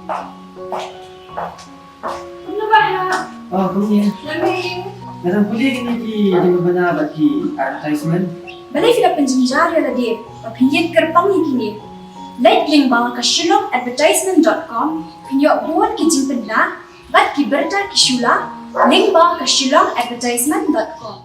Ano ba ha? Oh, Ngin. Lamig. Narang puli kini ki di mana ki advertisement. Balay sila penjenjar ya tadi. Papinjit kerpang ni kini. Like link bawah ke shillongadvertisement.com. Pinjok buat ki jingpan na. Bat ki berta ki shula. Link bawah ke shillongadvertisement.com.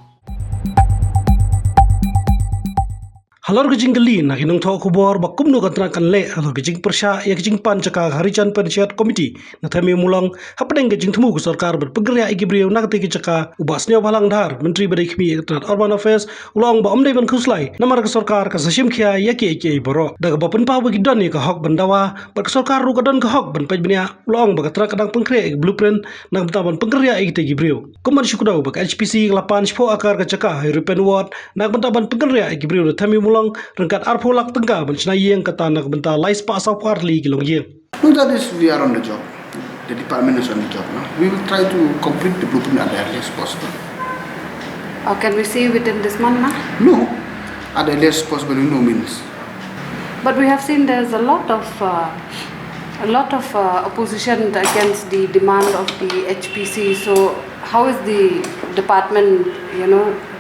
Halor gijing gali na kinong tho kubor bakum no katra kan le halor gijing persya ya gijing pan jaka harijan pensiat komiti na thami mulang hapdeng gijing thmu ku sarkar ber pegerya igibriu na kati jaka ubas Sniawbhalang dhar menteri badai khmi ekrat urban affairs ulong ba omdai ban khuslai namar ka sarkar ka shim khia ya kiei baroh daga bapen pa bagi don ka hok bandawa ber sarkar ru ka don ka hok ban pajbnia ulong ba katra kadang pengkre blueprint nang ban pegerya ikte gibriu kuman syukudau ba HPC lapan spo akar ka jaka European ward nang ban pegerya igibriu na thami mulang rengkat arpolak tengah bencana yang kata nak bentar lais pak saparli kilong yang. No, that is we are on the job. The department is on the job now. We will try to complete the blueprint at the earliest possible. Can we see within this month now? No, at the earliest possible in no means. But we have seen there's a lot of opposition against the demand of the HPC. So how is the department,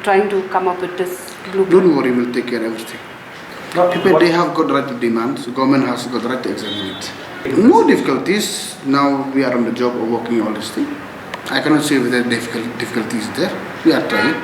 trying to come up with this blueprint? Don't worry, we'll take care of everything. People, they have got the right to demand, so government has got the right to examine it. No difficulties. Now we are on the job of working all this thing. I cannot say whether difficulties there. We are trying.